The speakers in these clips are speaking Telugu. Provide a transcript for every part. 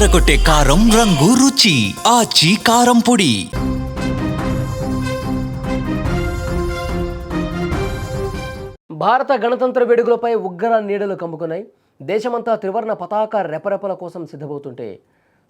అదరకొట్టే కారం రంగు రుచి ఆచి కారం పొడి. భారత గణతంత్ర వేడుకలపై ఉగ్ర నీడలు కమ్ముకున్నాయి. దేశమంతా త్రివర్ణ పతాక రెపరెపల కోసం సిద్ధమవుతుంటే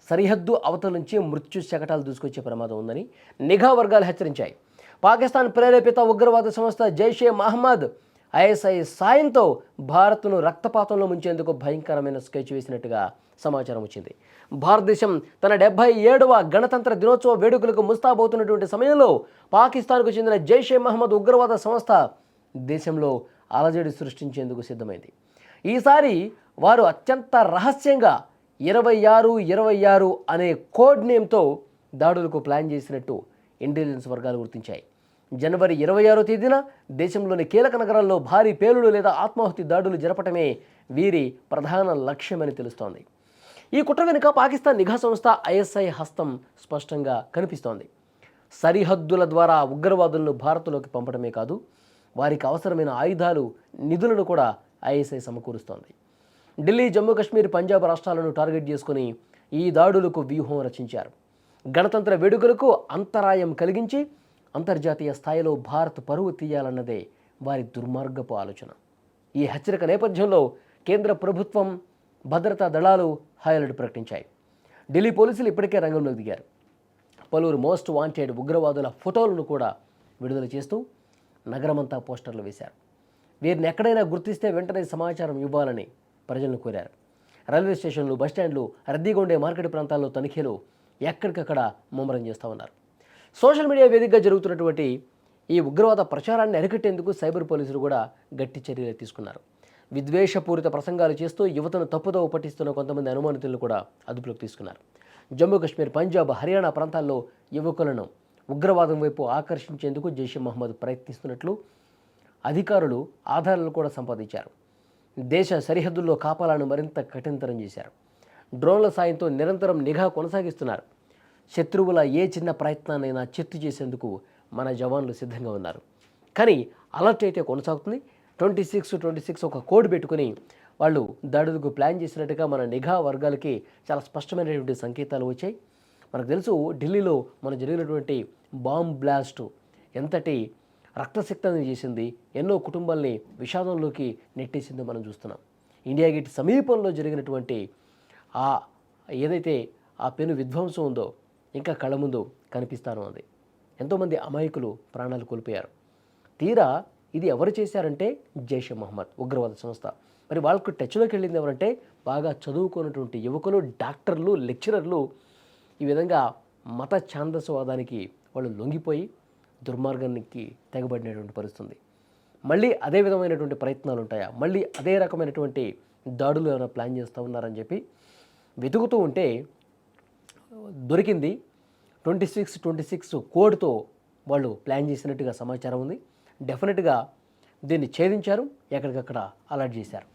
సరిహద్దు అవతల నుంచి మృత్యు శకటాలు దూసుకొచ్చే ప్రమాదం ఉందని నిఘా వర్గాలు హెచ్చరించాయి. పాకిస్తాన్ ప్రేరేపిత ఉగ్రవాద సంస్థ జైషే మహమ్మద్ ఐఎస్ఐ సాయంతో భారత్ను రక్తపాతంలో ముంచేందుకు భయంకరమైన స్కెచ్ వేసినట్టుగా సమాచారం వచ్చింది. భారతదేశం తన 77వ గణతంత్ర దినోత్సవ వేడుకలకు ముస్తాబవుతున్నటువంటి సమయంలో పాకిస్తాన్కు చెందిన జైషే మహమ్మద్ ఉగ్రవాద సంస్థ దేశంలో అలజడి సృష్టించేందుకు సిద్ధమైంది. ఈసారి వారు అత్యంత రహస్యంగా 26-26 అనే కోడ్ నేమ్తో దాడులకు ప్లాన్ చేసినట్టు ఇంటెలిజెన్స్ వర్గాలు గుర్తించాయి. జనవరి 26వ తేదీన దేశంలోని కీలక నగరాల్లో భారీ పేలుడు లేదా ఆత్మాహుతి దాడులు జరపటమే వీరి ప్రధాన లక్ష్యమని తెలుస్తోంది. ఈ కుట్ర వెనుక పాకిస్తాన్ నిఘా సంస్థ ఐఎస్ఐ హస్తం స్పష్టంగా కనిపిస్తోంది. సరిహద్దుల ద్వారా ఉగ్రవాదులను భారత్లోకి పంపడమే కాదు, వారికి అవసరమైన ఆయుధాలు, నిధులను కూడా ఐఎస్ఐ సమకూరుస్తోంది. ఢిల్లీ, జమ్మూ కాశ్మీర్, పంజాబ్ రాష్ట్రాలను టార్గెట్ చేసుకుని ఈ దాడులకు వ్యూహం రచించారు. గణతంత్ర వేడుకలకు అంతరాయం కలిగించి అంతర్జాతీయ స్థాయిలో భారత్ పరువు తీయాలన్నదే వారి దుర్మార్గపు ఆలోచన. ఈ హెచ్చరిక నేపథ్యంలో కేంద్ర ప్రభుత్వం, భద్రతా దళాలు హై అలర్ట్ ప్రకటించాయి. ఢిల్లీ పోలీసులు ఇప్పటికే రంగంలోకి దిగారు. పలువురు మోస్ట్ వాంటెడ్ ఉగ్రవాదుల ఫోటోలను కూడా విడుదల చేస్తూ నగరమంతా పోస్టర్లు వేశారు. వీరిని ఎక్కడైనా గుర్తిస్తే వెంటనే సమాచారం ఇవ్వాలని ప్రజలను కోరారు. రైల్వే స్టేషన్లు, బస్టాండ్లు, రద్దీగా ఉండే మార్కెట్ ప్రాంతాల్లో తనిఖీలు ఎక్కడికక్కడ ముమ్మరం చేస్తూ ఉన్నారు. సోషల్ మీడియా వేదికగా జరుగుతున్నటువంటి ఈ ఉగ్రవాద ప్రచారాన్ని అరికట్టేందుకు సైబర్ పోలీసులు కూడా గట్టి చర్యలు తీసుకున్నారు. విద్వేషపూరిత ప్రసంగాలు చేస్తూ యువతను తప్పుదోవ పట్టిస్తున్న కొంతమంది అనుమానితులను కూడా అదుపులోకి తీసుకున్నారు. జమ్మూ కాశ్మీర్, పంజాబ్, హర్యానా ప్రాంతాల్లో యువకులను ఉగ్రవాదం వైపు ఆకర్షించేందుకు జైషే మహమ్మద్ ప్రయత్నిస్తున్నట్లు అధికారులు ఆధారాలు కూడా సంపాదించారు. దేశ సరిహద్దుల్లో కాపాలను మరింత కఠినతరం చేశారు. డ్రోన్ల సాయంతో నిరంతరం నిఘా కొనసాగిస్తున్నారు. శత్రువుల ఏ చిన్న ప్రయత్నాన్నైనా చిత్తు చేసేందుకు మన జవాన్లు సిద్ధంగా ఉన్నారు. కానీ అలర్ట్ అయితే కొనసాగుతుంది. 26-26 ఒక కోడ్ పెట్టుకుని వాళ్ళు దాడులకు ప్లాన్ చేసినట్టుగా మన నిఘా వర్గాలకి చాలా స్పష్టమైనటువంటి సంకేతాలు వచ్చాయి. మనకు తెలుసు, ఢిల్లీలో మన జరిగినటువంటి బాంబ్ బ్లాస్ట్ ఎంతటి రక్తసిక్తని చేసింది, ఎన్నో కుటుంబాల్ని విషాదంలోకి నెట్టేసిందో మనం చూస్తున్నాం. ఇండియా గేట్ సమీపంలో జరిగినటువంటి ఏదైతే ఆ పెను విధ్వంసం ఉందో ఇంకా కళ్ళ ముందు కనిపిస్తాను ఉంది. ఎంతోమంది అమాయకులు ప్రాణాలు కోల్పోయారు. తీరా ఇది ఎవరు చేశారంటే జైషే మహమ్మద్ ఉగ్రవాద సంస్థ. మరి వాళ్ళకు టచ్లోకి వెళ్ళింది ఎవరంటే బాగా చదువుకున్నటువంటి యువకులు, డాక్టర్లు, లెక్చరర్లు. ఈ విధంగా మత ఛాందసవాదానికి వాళ్ళు లొంగిపోయి దుర్మార్గానికి తెగబడినటువంటి పరిస్థితుంది. మళ్ళీ అదే విధమైనటువంటి ప్రయత్నాలు ఉంటాయా, మళ్ళీ అదే రకమైనటువంటి దాడులు ఏమైనా ప్లాన్ చేస్తూ ఉన్నారని చెప్పి వెతుకుతూ ఉంటే దొరికింది. 26-26 కోడ్తో వాళ్ళు ప్లాన్ చేసినట్టుగా సమాచారం ఉంది. డెఫినెట్గా దీన్ని ఛేదించారు, ఎక్కడికక్కడ అలర్ట్ చేశారు.